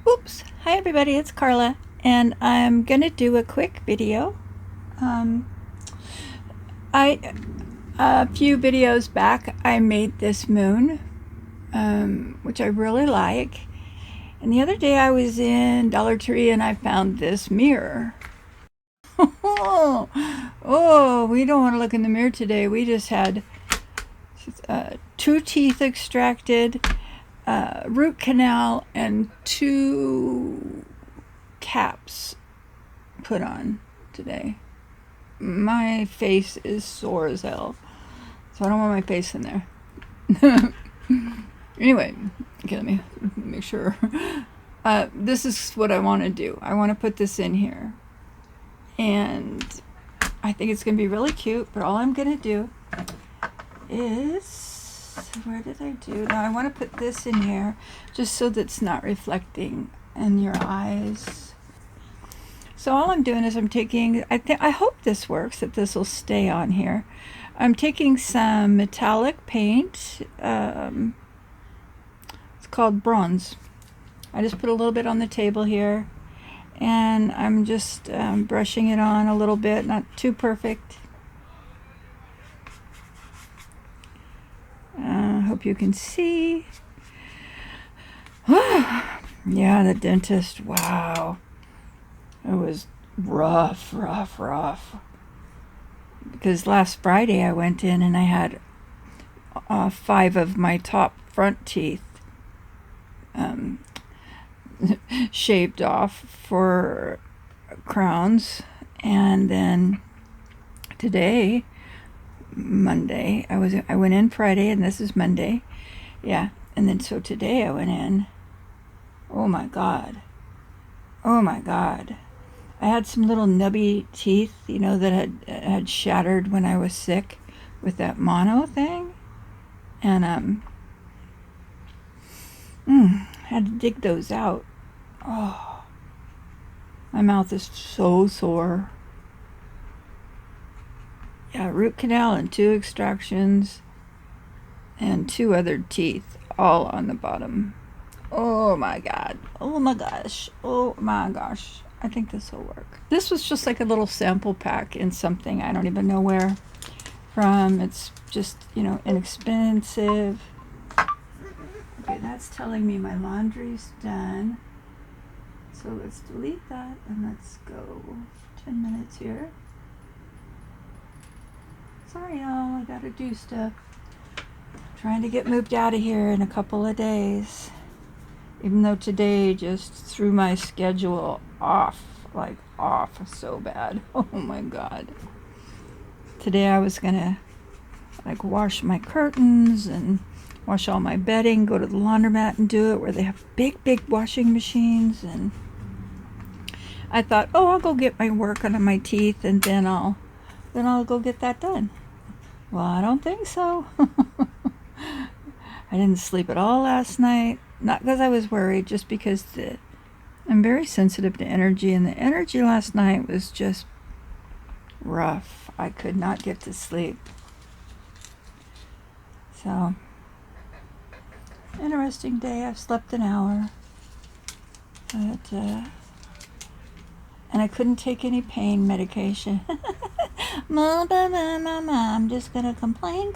Oops. Hi everybody, it's Carla, and I'm gonna do a quick video. Um, I a few videos back I made this moon, which I really like. And the other day I was in Dollar Tree and I found this mirror. Oh, we don't want to look in the mirror today. We just had 2 teeth extracted, root canal, and 2 caps put on today. My face is sore as hell, so I don't want my face in there. Anyway, okay, let me make sure. This is what I want to do. I want to put this in here, and I think it's going to be really cute, but all I'm going to do is, where did I do? Now I want to put this in here just so that it's not reflecting in your eyes. So all I'm doing is I'm taking, I hope this works, that this will stay on here. I'm taking some metallic paint. It's called bronze. I just put a little bit on the table here, and I'm just brushing it on a little bit, not too perfect. Hope you can see. Yeah, the dentist, wow. It was rough. Because last Friday I went in and I had 5 of my top front teeth shaved off for crowns. And then today, Monday, I went in Friday, and this is Monday. Yeah, and then so today I went in. Oh my God. I had some little nubby teeth, that had shattered when I was sick with that mono thing, and had to dig those out. Oh, my mouth is so sore. Yeah, root canal and 2 extractions and 2 other teeth, all on the bottom. Oh my God. Oh my gosh. I think this will work. This was just like a little sample pack in something I don't even know where from. It's just, inexpensive. Okay, that's telling me my laundry's done. So let's delete that and let's go 10 minutes here. Sorry, y'all, I gotta do stuff. Trying to get moved out of here in a couple of days. Even though today just threw my schedule off so bad. Oh my God. Today I was gonna wash my curtains and wash all my bedding, go to the laundromat and do it, where they have big washing machines, and I thought, oh, I'll go get my work on my teeth and then I'll go get that done. Well, I don't think so. I didn't sleep at all last night. Not because I was worried, just because I'm very sensitive to energy, and the energy last night was just rough. I could not get to sleep. So, interesting day. I've slept an hour. But, and I couldn't take any pain medication. I'm just going to complain.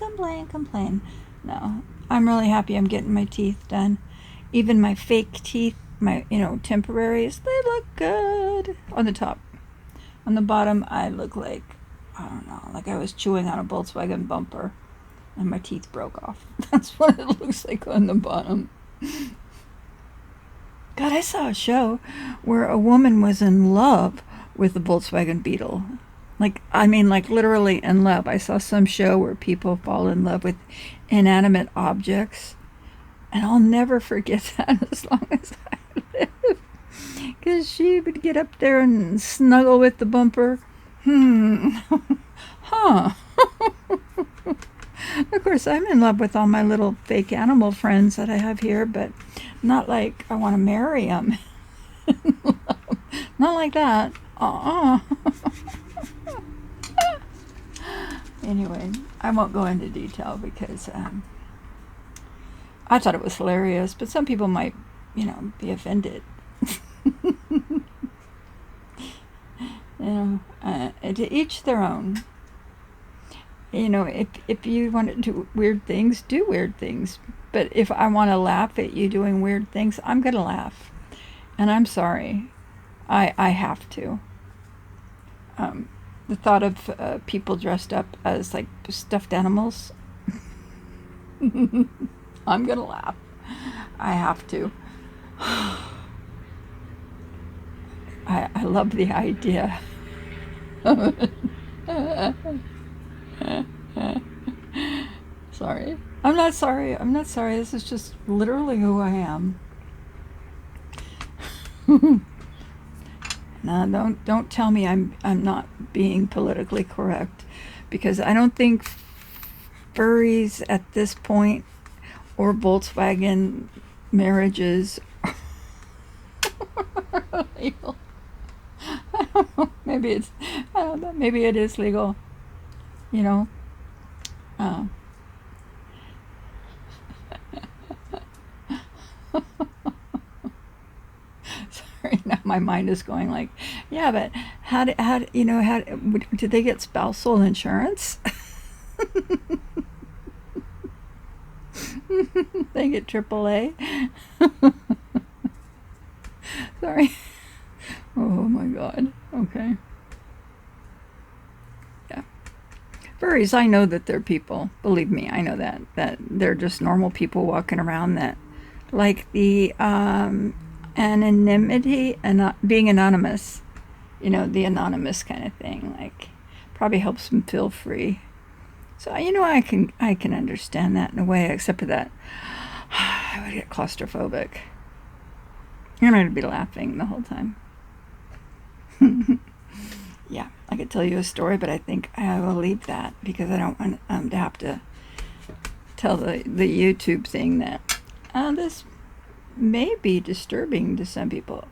No, I'm really happy I'm getting my teeth done. Even my fake teeth, my, temporaries, they look good on the top. On the bottom, I look like, I don't know, like I was chewing on a Volkswagen bumper and my teeth broke off. That's what it looks like on the bottom. God, I saw a show where a woman was in love with the Volkswagen Beetle. Like literally in love. I saw some show where people fall in love with inanimate objects. And I'll never forget that as long as I live. Because she would get up there and snuggle with the bumper. Huh. Of course, I'm in love with all my little fake animal friends that I have here, but not like I want to marry them. Not like that. Anyway, I won't go into detail because I thought it was hilarious, but some people might, be offended. To each their own. If you want to do weird things, do weird things. But if I want to laugh at you doing weird things, I'm going to laugh. And I'm sorry. I have to. The thought of people dressed up as like stuffed animals, I'm going to laugh. I have to. I love the idea. Sorry. I'm not sorry. I'm not sorry. This is just literally who I am. No, don't tell me I'm not being politically correct, because I don't think furries at this point or Volkswagen marriages are legal. I don't know. I don't know. Maybe it is legal. You know. Uh, Sorry, now my mind is going like, yeah, but did they get spousal insurance? They get AAA. Sorry. Oh my God. Okay. Yeah. Furries, I know that they're people. Believe me, I know that they're just normal people walking around that like the anonymity and being anonymous. The anonymous kind of thing. Like, probably helps them feel free. So I can understand that in a way, except for that I would get claustrophobic. And I'd be laughing the whole time. Yeah, I could tell you a story, but I think I will leave that because I don't want to have to tell the YouTube thing that this may be disturbing to some people.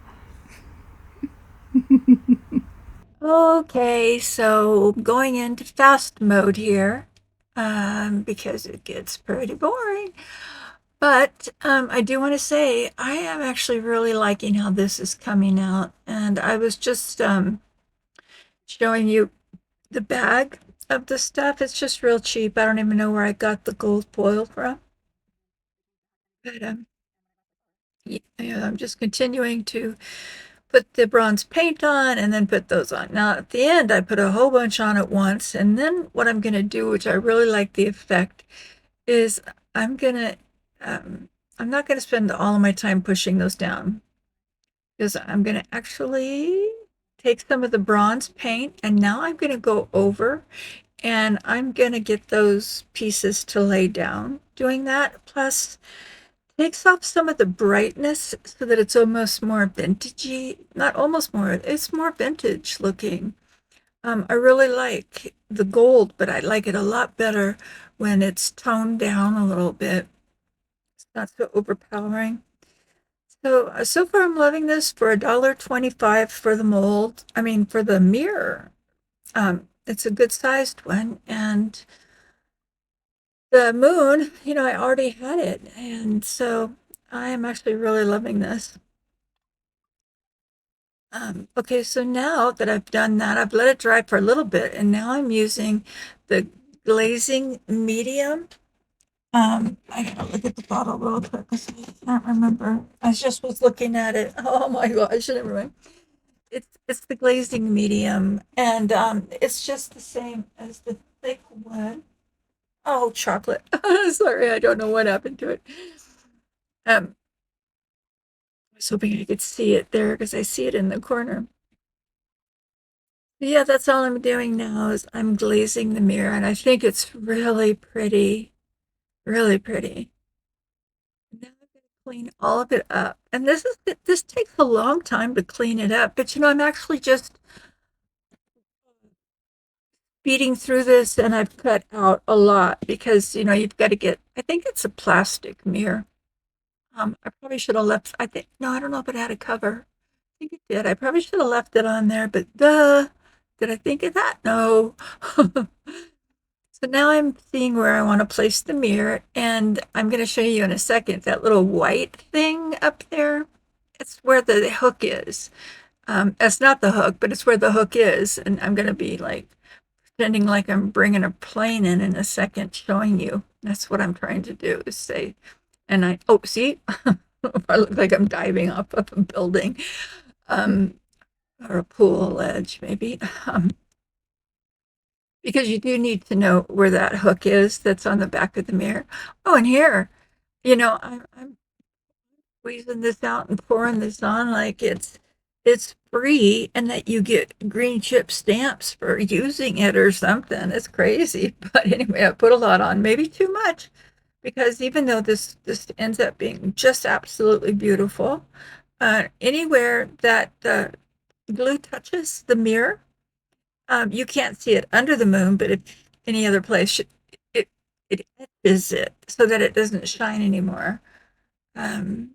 Okay, so going into fast mode here, because it gets pretty boring. But I do want to say I am actually really liking how this is coming out. And I was just showing you the bag of the stuff. It's just real cheap. I don't even know where I got the gold foil from. But yeah, I'm just continuing to put the bronze paint on and then put those on. Now, at the end, I put a whole bunch on at once. And then what I'm going to do, which I really like the effect, is I'm going to, I'm not going to spend all of my time pushing those down, because I'm going to actually take some of the bronze paint and now I'm going to go over and I'm going to get those pieces to lay down doing that. Plus, takes off some of the brightness so that it's almost more vintagey. Not almost more, it's more vintage looking. I really like the gold, but I like it a lot better when it's toned down a little bit. It's not so overpowering. So far I'm loving this for $1.25 for the mold. I mean, for the mirror. It's a good sized one. And the moon, I already had it. And so I am actually really loving this. Okay, so now that I've done that, I've let it dry for a little bit, and now I'm using the glazing medium. I gotta look at the bottle real quick because I can't remember. I just was looking at it. Oh my gosh, never mind. It's the glazing medium, and it's just the same as the thick one. Oh, chocolate. Sorry, I don't know what happened to it. I was hoping I could see it there because I see it in the corner. Yeah, that's all I'm doing now is I'm glazing the mirror, and I think it's really pretty, really pretty. Now I'm going to clean all of it up. And this takes a long time to clean it up, but I'm actually just beating through this and I've cut out a lot because you've got to get, I think it's a plastic mirror. I probably should have left, I think, no, I don't know if it had a cover. I think it did. I probably should have left it on there, but did I think of that? No. So now I'm seeing where I want to place the mirror, and I'm going to show you in a second that little white thing up there. it's where the hook is. It's not the hook, but it's where the hook is. And I'm going to be like pretending like I'm bringing a plane in a second, showing you. That's what I'm trying to do is say, oh, see, I look like I'm diving off of a building, um, or a pool ledge, maybe. Because you do need to know where that hook is that's on the back of the mirror. Oh, and here, I'm squeezing this out and pouring this on like it's free and that you get green chip stamps for using it or something. It's crazy. But anyway, I put a lot on, maybe too much, because even though this ends up being just absolutely beautiful, anywhere that the glue touches the mirror, you can't see it under the moon, but if any other place, it it etches it so that it doesn't shine anymore. Um,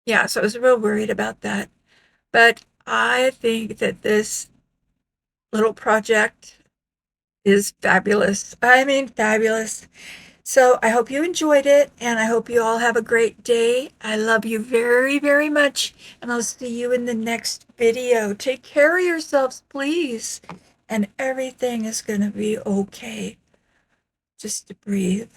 yeah, so I was real worried about that. But I think that this little project is fabulous. I mean, fabulous. So I hope you enjoyed it, and I hope you all have a great day. I love you very, very much, and I'll see you in the next video. Take care of yourselves, please, and everything is going to be okay. Just to breathe.